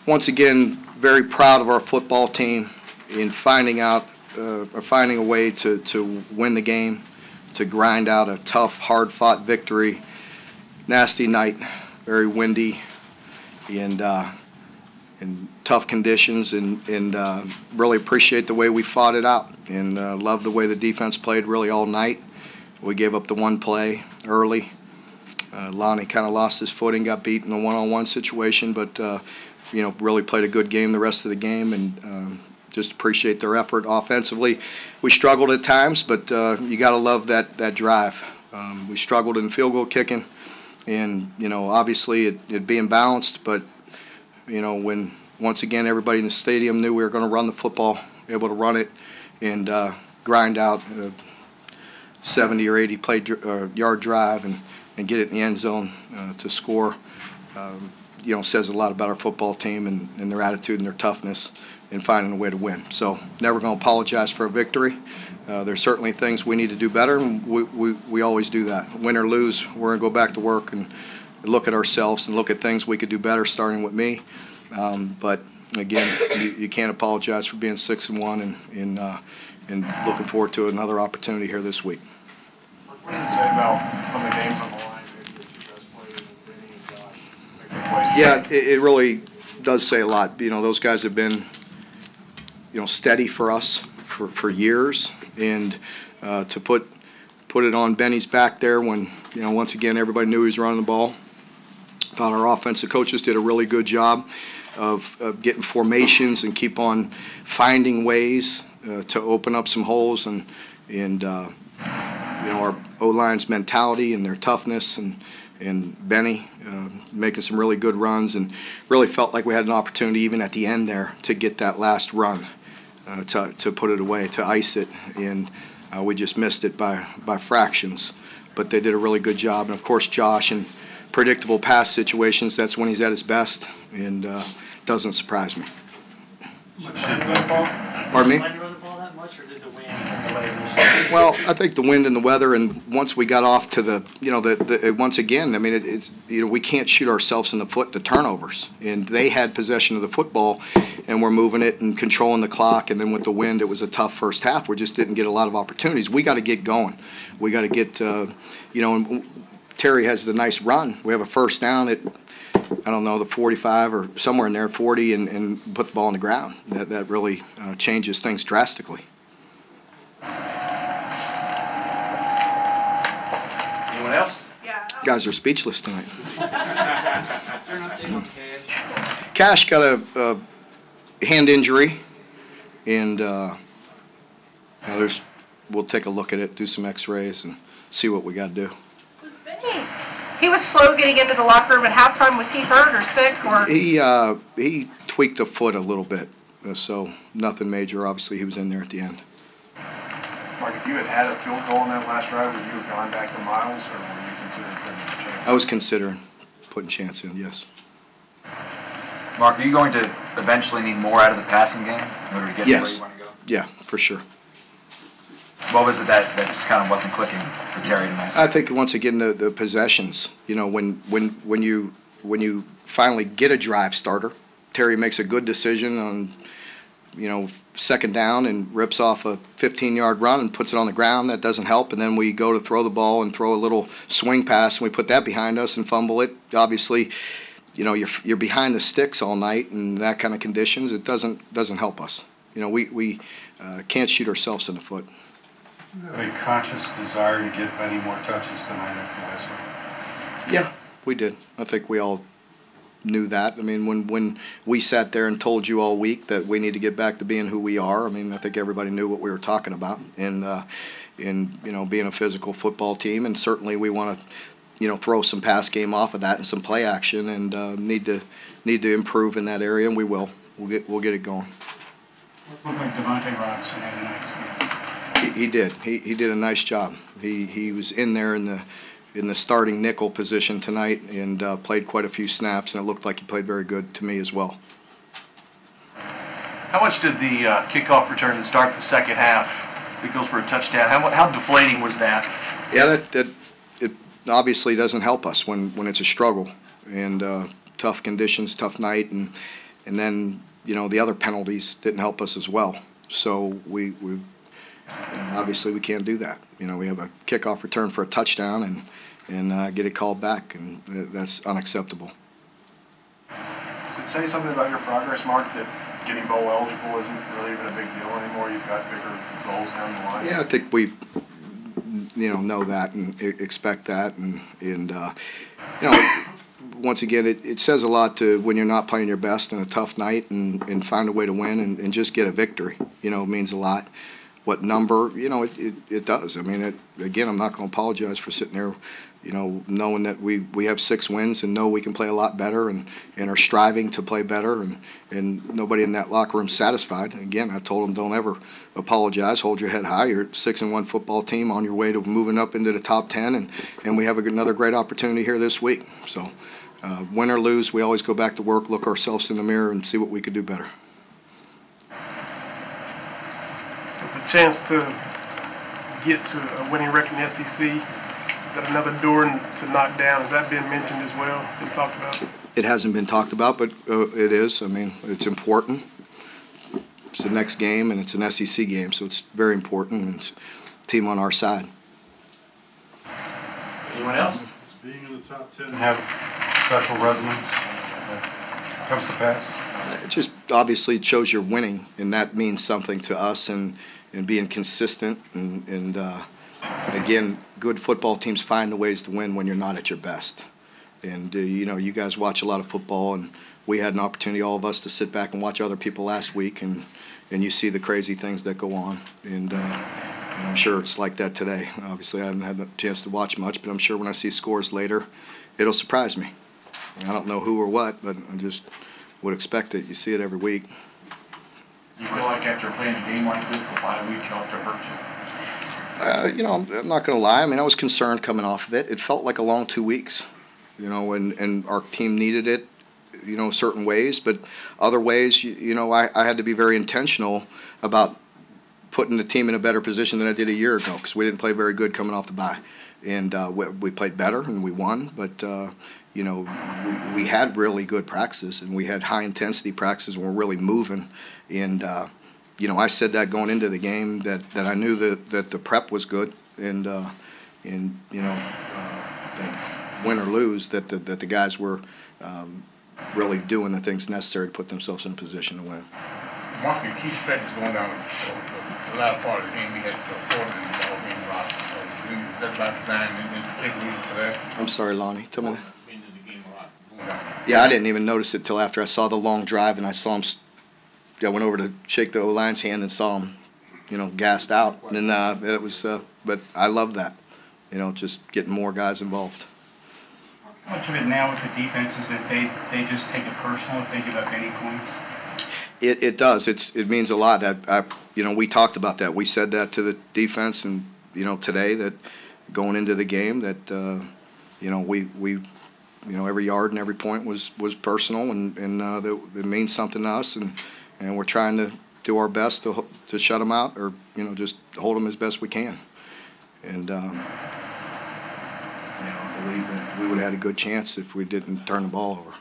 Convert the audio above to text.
once again, very proud of our football team in finding a way to win the game, to grind out a tough, hard-fought victory. Nasty night, very windy, and tough conditions, and really appreciate the way we fought it out, and love the way the defense played really all night. We gave up the one play early. Lonnie kind of lost his footing, got beat in a one-on-one situation, but really played a good game the rest of the game, and just appreciate their effort offensively. We struggled at times, but you got to love that drive. We struggled in field goal kicking, and obviously it being balanced, but when once again everybody in the stadium knew we were going to run the football, able to run it and grind out a 70 or 80 yard drive and get it in the end zone to score, says a lot about our football team and their attitude and their toughness in finding a way to win. So never going to apologize for a victory. There's certainly things we need to do better, and we always do that. Win or lose, we're going to go back to work and look at ourselves and look at things we could do better, starting with me. But again, you can't apologize for being 6-1 and looking forward to another opportunity here this week. What does it say about some of the games on the line that you guys played with Benny and Josh? Yeah, it really does say a lot. Those guys have been, steady for us for years, and to put it on Benny's back there when, once again everybody knew he was running the ball. Thought our offensive coaches did a really good job of getting formations and keep on finding ways to open up some holes, and our O-line's mentality and their toughness, and Benny making some really good runs, and really felt like we had an opportunity even at the end there to get that last run to put it away, to ice it, and we just missed it by fractions. But they did a really good job, and of course Josh, in predictable pass situations, that's when he's at his best, and doesn't surprise me. Pardon me? Well, I think the wind and the weather, and once we got off to once again, I mean, we can't shoot ourselves in the foot to turnovers, and they had possession of the football, and we're moving it and controlling the clock, and then with the wind, it was a tough first half. We just didn't get a lot of opportunities. We got to get going. We got to get, and Terry has the nice run. We have a first down at, I don't know, the 45 or somewhere in there, 40, and put the ball on the ground. That really changes things drastically. Anyone else? Yeah. Guys are speechless tonight. Cash got a hand injury, and we'll take a look at it, do some x-rays, and see what we got to do. Was Benny, he was slow getting into the locker room at halftime. Was he hurt or sick? Or He tweaked the foot a little bit, so nothing major. Obviously, he was in there at the end. Mark, if you had a field goal on that last drive, would you have gone back to Miles, or were you considering putting a chance? I was considering putting chance in, yes. Mark, are you going to eventually need more out of the passing game in order to get to where you want to go? Yeah, for sure. What was it that just kind of wasn't clicking for Terry tonight? I think once again the possessions. When you finally get a drive starter, Terry makes a good decision on second down and rips off a 15-yard run and puts it on the ground. That doesn't help. And then we go to throw the ball and throw a little swing pass, and we put that behind us and fumble it. Obviously, you're behind the sticks all night in that kind of conditions. It doesn't help us. We can't shoot ourselves in the foot. Do you have a conscious desire to get many more touches tonight after last week? Yeah, we did. I think we all knew that. I mean, when we sat there and told you all week that we need to get back to being who we are, I mean, I think everybody knew what we were talking about, and being a physical football team, and certainly we want to throw some pass game off of that and some play action, and need to improve in that area, and we will. We'll get it going. It looked like Devontae Robinson had a nice game. He did. He did a nice job. He was in there in the starting nickel position tonight, and played quite a few snaps, and it looked like he played very good to me as well. How much did the kickoff return to start the second half? It goes for a touchdown. How deflating was that? Yeah, it obviously doesn't help us when it's a struggle and tough conditions, tough night, and and then the other penalties didn't help us as well. So we obviously we can't do that. We have a kickoff return for a touchdown and get it called back, and that's unacceptable. Does it say something about your progress, Mark, that getting bowl eligible isn't really even a big deal anymore? You've got bigger goals down the line. Yeah, I think we know that and expect that, and once again, it says a lot to when you're not playing your best in a tough night and find a way to win and just get a victory. It means a lot. What number, it does. I mean, again, I'm not going to apologize for sitting there, knowing that we have 6 wins and know we can play a lot better and are striving to play better, and nobody in that locker room satisfied. Again, I told them, don't ever apologize, hold your head high. You're a 6-1 football team on your way to moving up into the top 10, and we have another great opportunity here this week. So win or lose, we always go back to work, look ourselves in the mirror, and see what we could do better. It's a chance to get to a winning record in the SEC. Is that another door to knock down? Has that been mentioned as well, been talked about? It hasn't been talked about, but it is. I mean, it's important. It's the next game, and it's an SEC game, so it's very important, and it's a team on our side. Anyone else? Does being in the top 10 have special resonance when it comes to pass? It just obviously shows you're winning, and that means something to us, and being consistent. And again, good football teams find the ways to win when you're not at your best. And, you guys watch a lot of football, and we had an opportunity, all of us, to sit back and watch other people last week, and you see the crazy things that go on. And I'm sure it's like that today. Obviously, I haven't had a chance to watch much, but I'm sure when I see scores later, it'll surprise me. I don't know who or what, but I just would expect it. You see it every week. You feel like after playing a game like this, the bye week helped to hurt you? I'm not going to lie. I mean, I was concerned coming off of it. It felt like a long 2 weeks, and our team needed it, certain ways. But other ways, I had to be very intentional about putting the team in a better position than I did a year ago, because we didn't play very good coming off the bye. And we played better and we won, but we had really good practices, and we had high-intensity practices, and we're really moving. And, I said that going into the game, that I knew that the prep was good, and that win or lose, that the guys were really doing the things necessary to put themselves in a position to win. Mark, your key stretch is going down the latter part of the game. We had Portland and the ball being rocked. Is that by design and particular reason for that? I'm sorry, Lonnie. Tell me that. Being in the game a lot. Going down. Yeah, I didn't even notice it till after I saw the long drive, and I saw him. I went over to shake the O-line's hand and saw him, gassed out. And it was, but I love that, just getting more guys involved. How much of it now with the defense is that they just take it personal if they give up any points? It does. It means a lot. We talked about that. We said that to the defense, and today, that going into the game, that we every yard and every point was personal, and that it means something to us, and we're trying to do our best to shut them out, or just hold them as best we can. And I believe that we would have had a good chance if we didn't turn the ball over.